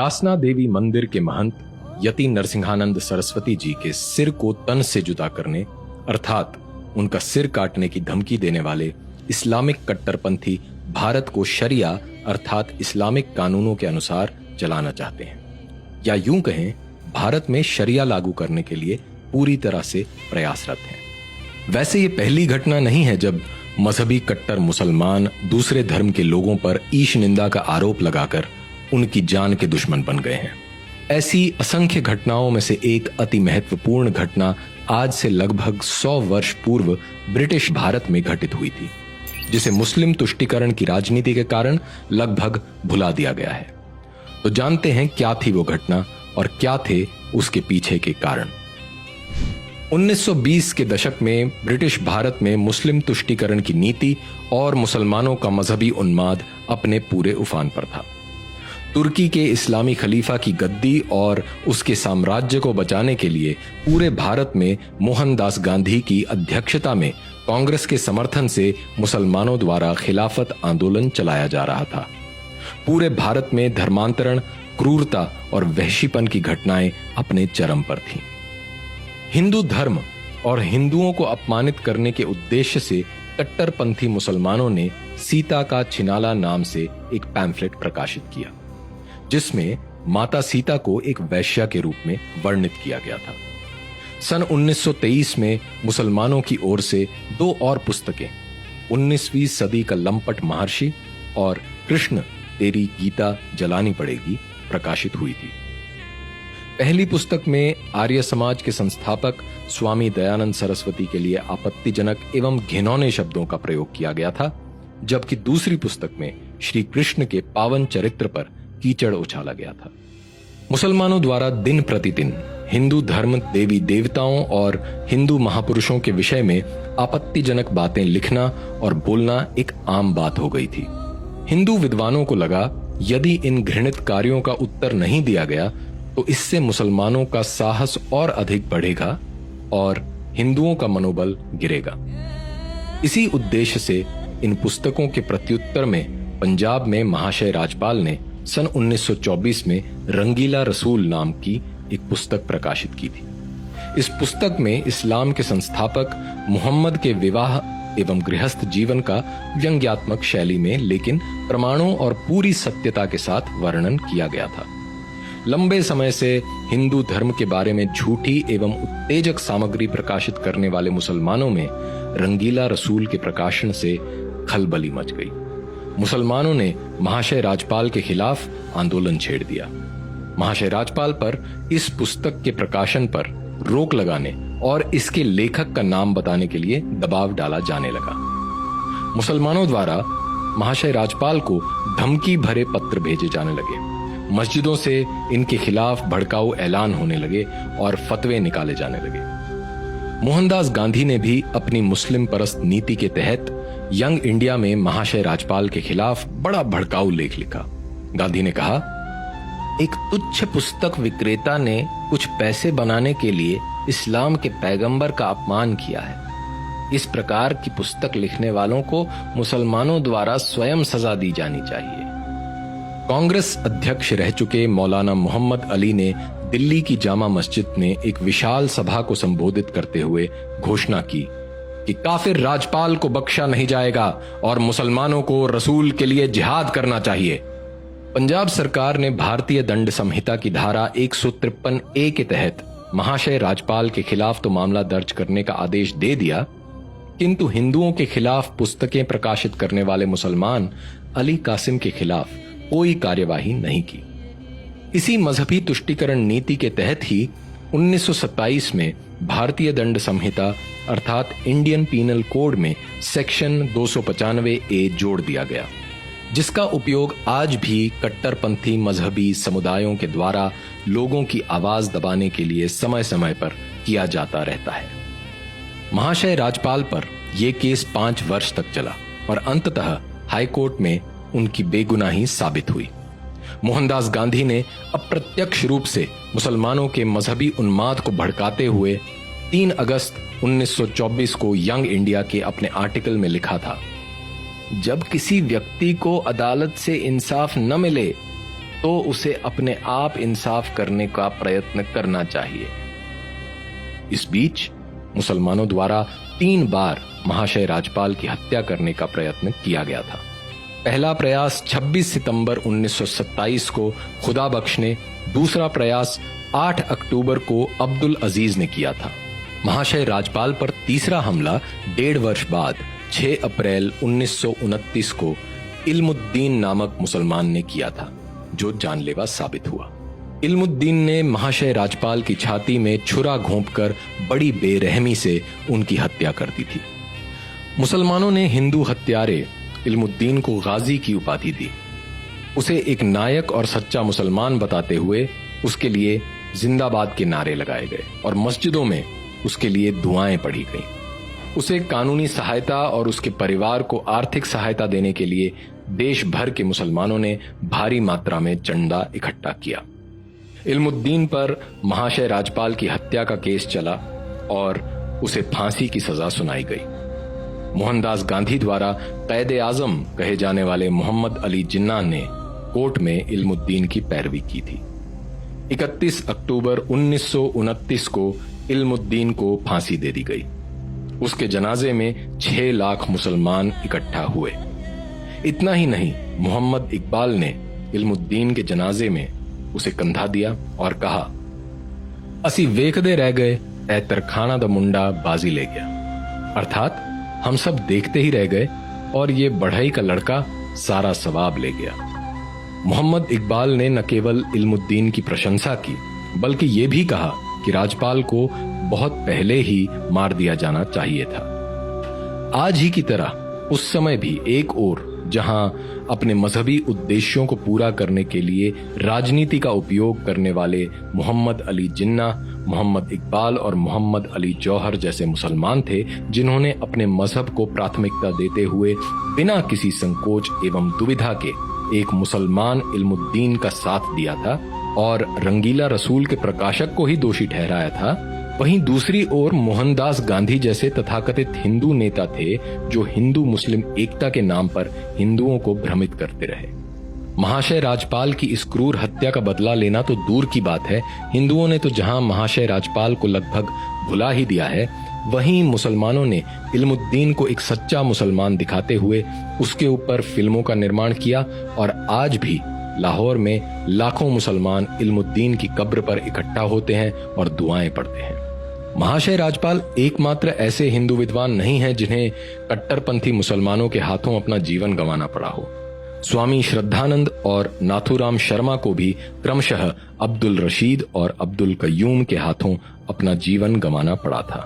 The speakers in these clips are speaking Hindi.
यासना देवी मंदिर के महंत यति नरसिंहानंद सरस्वती जी के सिर को तन से जुदा करने अर्थात उनका सिर काटने की धमकी देने वाले इस्लामिक कट्टरपंथी भारत को शरिया अर्थात इस्लामिक कानूनों के अनुसार चलाना चाहते हैं, या यूं कहें भारत में शरिया लागू करने के लिए पूरी तरह से प्रयासरत हैं। वैसे ये पहली घटना नहीं है जब मजहबी कट्टर मुसलमान दूसरे धर्म के लोगों पर ईश निंदा का आरोप लगाकर उनकी जान के दुश्मन बन गए हैं। ऐसी असंख्य घटनाओं में से एक अति महत्वपूर्ण घटना आज से लगभग 100 वर्ष पूर्व ब्रिटिश भारत में घटित हुई थी, जिसे मुस्लिम तुष्टीकरण की राजनीति के कारण लगभग भुला दिया गया है। तो जानते हैं क्या थी वो घटना और क्या थे उसके पीछे के कारण। 1920 के दशक में ब्रिटिश भारत में मुस्लिम तुष्टीकरण की नीति और मुसलमानों का मजहबी उन्माद अपने पूरे उफान पर था। तुर्की के इस्लामी खलीफा की गद्दी और उसके साम्राज्य को बचाने के लिए पूरे भारत में मोहनदास गांधी की अध्यक्षता में कांग्रेस के समर्थन से मुसलमानों द्वारा खिलाफत आंदोलन चलाया जा रहा था। पूरे भारत में धर्मांतरण, क्रूरता और वहशीपन की घटनाएं अपने चरम पर थीं। हिंदू धर्म और हिंदुओं को अपमानित करने के उद्देश्य से कट्टरपंथी मुसलमानों ने सीता का छिनाला नाम से एक पैम्फलेट प्रकाशित किया, जिसमें माता सीता को एक वैश्या के रूप में वर्णित किया गया था। सन 1923 में मुसलमानों की ओर से 2 और पुस्तकें 19वीं सदी का लंपट महर्षि और कृष्ण तेरी गीता जलानी पड़ेगी प्रकाशित हुई थी। पहली पुस्तक में आर्य समाज के संस्थापक स्वामी दयानंद सरस्वती के लिए आपत्तिजनक एवं घिनौने शब्दों का प्रयोग किया गया था, जबकि दूसरी पुस्तक में श्री कृष्ण के पावन चरित्र पर कीचड़ उछाला गया था। मुसलमानों द्वारा दिन प्रतिदिन हिंदू धर्म, देवी देवताओं और हिंदू महापुरुषों के विषय में आपत्तिजनक बातें लिखना और बोलना एक आम बात हो गई थी। हिंदू विद्वानों को लगा यदि इन घृणित कार्यों का उत्तर नहीं दिया गया तो इससे मुसलमानों का साहस और अधिक बढ़ेगा और हिंदुओं का मनोबल गिरेगा। इसी उद्देश्य से इन पुस्तकों के प्रत्युत्तर में पंजाब में महाशय राजपाल ने सन 1924 में रंगीला रसूल नाम की एक पुस्तक प्रकाशित की थी। इस पुस्तक में इस्लाम के संस्थापक मुहम्मद के विवाह एवं गृहस्थ जीवन का व्यंग्यात्मक शैली में लेकिन प्रमाणों और पूरी सत्यता के साथ वर्णन किया गया था। लंबे समय से हिंदू धर्म के बारे में झूठी एवं उत्तेजक सामग्री प्रकाशित करने वाले मुसलमानों में रंगीला रसूल के प्रकाशन से खलबली मच गई। मुसलमानों ने महाशय राजपाल के खिलाफ आंदोलन छेड़ दिया। महाशय राजपाल पर इस पुस्तक के प्रकाशन पर रोक लगाने और इसके लेखक का नाम बताने के लिए दबाव डाला जाने लगा। मुसलमानों द्वारा महाशय राजपाल को धमकी भरे पत्र भेजे जाने लगे। मस्जिदों से इनके खिलाफ भड़काऊ ऐलान होने लगे और फतवे निकाले जाने लगे। मोहनदास गांधी ने भी अपनी मुस्लिम परस्त नीति के तहत यंग इंडिया में महाशय राजपाल के खिलाफ बड़ा भड़काऊ लेख लिखा। गांधी ने कहा, एक तुच्छ पुस्तक विक्रेता ने कुछ पैसे बनाने के लिए इस्लाम के पैगंबर का अपमान किया है। इस प्रकार की पुस्तक लिखने वालों को मुसलमानों द्वारा स्वयं सजा दी जानी चाहिए। कांग्रेस अध्यक्ष रह चुके मौलाना मोहम्मद अली ने दिल्ली की जामा मस्जिद में एक विशाल सभा को संबोधित करते हुए घोषणा की कि काफिर राजपाल को बख्शा नहीं जाएगा और मुसलमानों को रसूल के लिए जिहाद करना चाहिए। पंजाब सरकार ने भारतीय दंड संहिता की धारा 153A के तहत महाशय राजपाल के खिलाफ तो मामला दर्ज करने का आदेश दे दिया, किंतु हिंदुओं के खिलाफ पुस्तकें प्रकाशित करने वाले मुसलमान अली कासिम के खिलाफ कोई कार्यवाही नहीं की। इसी मजहबी तुष्टीकरण नीति के तहत ही 1927 में भारतीय दंड संहिता अर्थात इंडियन पीनल कोड में सेक्शन 295A जोड़ दिया गया, जिसका उपयोग आज भी कट्टरपंथी मजहबी समुदायों के द्वारा लोगों की आवाज दबाने के लिए समय समय पर किया जाता रहता है। महाशय राजपाल पर यह केस 5 वर्ष तक चला और अंततः हाईकोर्ट में उनकी बेगुनाही साबित हुई। मोहनदास गांधी ने अप्रत्यक्ष रूप से मुसलमानों के मजहबी उन्माद को भड़काते हुए 3 अगस्त 1924 को यंग इंडिया के अपने आर्टिकल में लिखा था, जब किसी व्यक्ति को अदालत से इंसाफ न मिले तो उसे अपने आप इंसाफ करने का प्रयत्न करना चाहिए। इस बीच मुसलमानों द्वारा 3 बार महाशय राजपाल की हत्या करने का प्रयत्न किया गया था। पहला प्रयास 26 सितंबर 1927 को खुदा बख्श ने, दूसरा प्रयास 8 अक्टूबर को अब्दुल अजीज ने किया था। महाशय राजपाल पर तीसरा हमला 1.5 वर्ष बाद 6 अप्रैल 1929 को इल्मुद्दीन नामक मुसलमान ने किया था, जो जानलेवा साबित हुआ। इल्मुद्दीन ने महाशय राजपाल की छाती में छुरा घोंपकर बड़ी बेरहमी से उनकी हत्या कर दी थी। मुसलमानों ने हिंदू हत्यारे इल्मुद्दीन को गाजी की उपाधि दी। उसे एक नायक और सच्चा मुसलमान बताते हुए उसके लिए जिंदाबाद के नारे लगाए गए और मस्जिदों में उसके लिए दुआएं पढ़ी गईं। उसे कानूनी सहायता और उसके परिवार को आर्थिक सहायता देने के लिए देश भर के मुसलमानों ने भारी मात्रा में चंदा इकट्ठा किया। इल्मुद्दीन पर महाशय राजपाल की हत्या का केस चला और उसे फांसी की सजा सुनाई गई। मोहनदास गांधी द्वारा कैद आजम कहे जाने वाले मोहम्मद अली जिन्ना ने कोर्ट में इल्मुद्दीन की पैरवी की थी। 31 अक्टूबर 1929 को इल्मुद्दीन को फांसी दे दी गई। उसके जनाजे में 6 लाख मुसलमान इकट्ठा हुए। इतना ही नहीं, मोहम्मद इकबाल ने इल्मुद्दीन के जनाजे में उसे कंधा दिया और कहा, असी वेखदे रह गए ऐ तरखाना दा मुंडा बाजी ले गया। अर्थात हम सब देखते ही रह गए और ये बढ़ई का लड़का सारा सवाब ले गया। मोहम्मद इकबाल ने न केवल इल्मुद्दीन की प्रशंसा की, बल्कि ये भी कहा कि राजपाल को बहुत पहले ही मार दिया जाना चाहिए था। आज ही की तरह उस समय भी एक ओर जहां अपने मजहबी उद्देश्यों को पूरा करने के लिए राजनीति का उपयोग करने वाले मोहम्मद अली जिन्ना, मोहम्मद इकबाल और मोहम्मद अली जौहर जैसे मुसलमान थे, जिन्होंने अपने मजहब को प्राथमिकता देते हुए बिना किसी संकोच एवं दुविधा के एक मुसलमान इल्मुद्दीन का साथ दिया था और रंगीला रसूल के प्रकाशक को ही दोषी ठहराया था, वहीं दूसरी ओर मोहनदास गांधी जैसे तथाकथित हिंदू नेता थे जो हिंदू मुस्लिम एकता के नाम पर हिंदुओं को भ्रमित करते रहे। महाशय राजपाल की इस क्रूर हत्या का बदला लेना तो दूर की बात है, हिंदुओं ने तो जहां महाशय राजपाल को लगभग भुला ही दिया है, वहीं मुसलमानों ने इल्मुद्दीन को एक सच्चा मुसलमान दिखाते हुए उसके ऊपर फिल्मों का निर्माण किया और आज भी लाहौर में लाखों मुसलमान इल्मुद्दीन की कब्र पर इकट्ठा होते हैं और दुआएं पढ़ते हैं। महाशय राजपाल एकमात्र ऐसे हिंदू विद्वान नहीं हैं जिन्हें कट्टरपंथी मुसलमानों के हाथों अपना जीवन गंवाना पड़ा हो। स्वामी श्रद्धानंद और नाथूराम शर्मा को भी क्रमशः अब्दुल रशीद और अब्दुल कय्यूम के हाथों अपना जीवन गंवाना पड़ा था।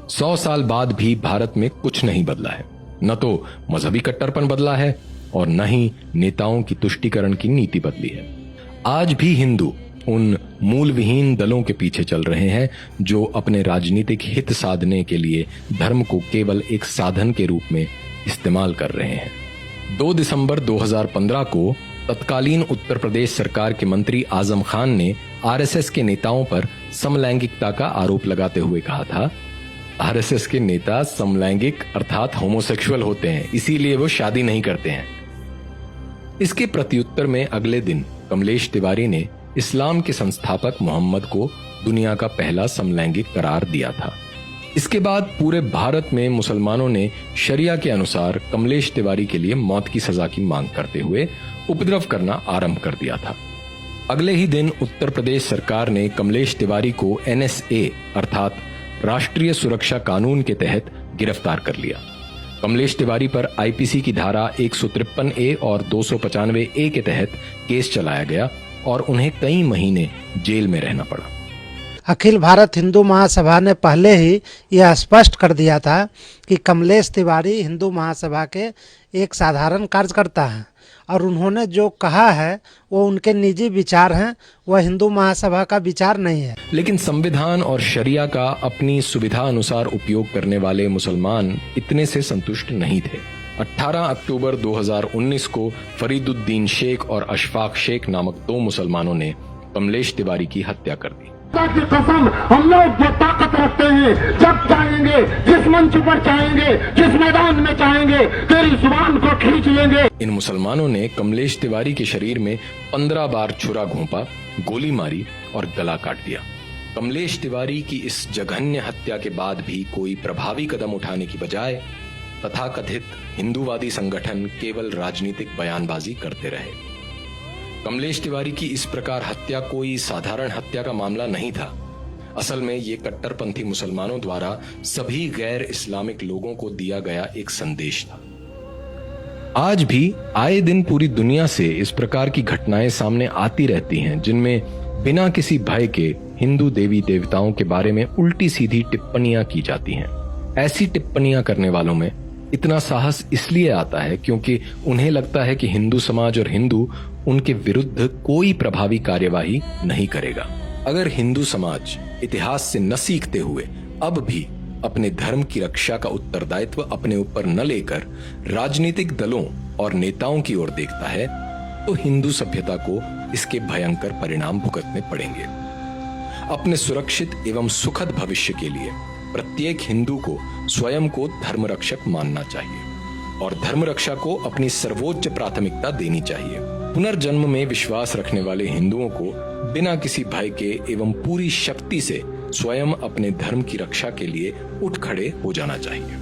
100 साल बाद भी भारत में कुछ नहीं बदला है, न तो मजहबी कट्टरपन बदला है और न ही नेताओं की तुष्टीकरण की नीति बदली है। आज भी हिंदू उन मूल विहीन दलों के पीछे चल रहे हैं जो अपने राजनीतिक हित साधने के लिए धर्म को केवल एक साधन के रूप में इस्तेमाल कर रहे हैं। 2 दिसंबर 2015 को तत्कालीन उत्तर प्रदेश सरकार के मंत्री आजम खान ने आरएसएस के नेताओं पर समलैंगिकता का आरोप लगाते हुए कहा था, आरएसएस के नेता समलैंगिक अर्थात होमोसेक्सुअल होते हैं, इसीलिए वो शादी नहीं करते हैं। इसके प्रत्युत्तर में अगले दिन कमलेश तिवारी ने इस्लाम के संस्थापक मोहम्मद को दुनिया का पहला समलैंगिक करार दिया था। इसके बाद पूरे भारत में मुसलमानों ने शरिया के अनुसार कमलेश तिवारी के लिए मौत की सजा की मांग करते हुए उपद्रव करना आरंभ कर दिया था। अगले ही दिन उत्तर प्रदेश सरकार ने कमलेश तिवारी को NSA अर्थात राष्ट्रीय सुरक्षा कानून के तहत गिरफ्तार कर लिया। कमलेश तिवारी पर IPC की धारा 153A और 295A के तहत केस चलाया गया और उन्हें कई महीने जेल में रहना पड़ा। अखिल भारत हिंदू महासभा ने पहले ही यह स्पष्ट कर दिया था कि कमलेश तिवारी हिंदू महासभा के एक साधारण कार्यकर्ता हैं और उन्होंने जो कहा है वो उनके निजी विचार हैं, वह हिंदू महासभा का विचार नहीं है। लेकिन संविधान और शरिया का अपनी सुविधा अनुसार उपयोग करने वाले मुसलमान इतने से संतुष्ट नहीं थे। 18 अक्टूबर 2019 को फरीदुद्दीन शेख और अशफाक शेख नामक 2 मुसलमानों ने कमलेश तिवारी की हत्या कर दी। की कसम, हम लोग जो ताकत रखते हैं, जब चाहेंगे जिस मंच पर चाहेंगे, जिस मैदान में चाहेंगे, तेरी जुबान को खींच लेंगे। इन मुसलमानों ने कमलेश तिवारी के शरीर में 15 बार छुरा घोंपा, गोली मारी और गला काट दिया। कमलेश तिवारी की इस जघन्य हत्या के बाद भी कोई प्रभावी कदम उठाने की बजाय तथाकथित हिंदूवादी संगठन केवल राजनीतिक बयानबाजी करते रहे। कमलेश तिवारी की इस प्रकार हत्या कोई साधारण हत्या का मामला नहीं था। असल में ये कट्टरपंथी मुसलमानों द्वारा सभी गैर इस्लामिक लोगों को दिया गया एक संदेश था। आज भी आए दिन पूरी दुनिया से इस प्रकार की घटनाएं सामने आती रहती हैं, जिनमें बिना किसी भय के हिंदू देवी देवताओं के बारे में उल्टी सीधी टिप्पणियां की जाती हैं। ऐसी टिप्पणियां करने वालों में इतना साहस इसलिए आता है क्योंकि उन्हें लगता है कि हिंदू समाज और हिंदू उनके विरुद्ध कोई प्रभावी कार्यवाही नहीं करेगा। अगर हिंदू समाज इतिहास से न सीखते हुए अब भी अपने धर्म की रक्षा का उत्तरदायित्व अपने ऊपर न लेकर राजनीतिक दलों और नेताओं की ओर देखता है, तो हिंदू सभ्यता को इसके भयंकर परिणाम भुगतने पड़ेंगे। अपने सुरक्षित एवं सुखद भविष्य के लिए प्रत्येक हिंदू को स्वयं को धर्म रक्षक मानना चाहिए और धर्म रक्षा को अपनी सर्वोच्च प्राथमिकता देनी चाहिए। पुनर्जन्म में विश्वास रखने वाले हिंदुओं को बिना किसी भय के एवं पूरी शक्ति से स्वयं अपने धर्म की रक्षा के लिए उठ खड़े हो जाना चाहिए।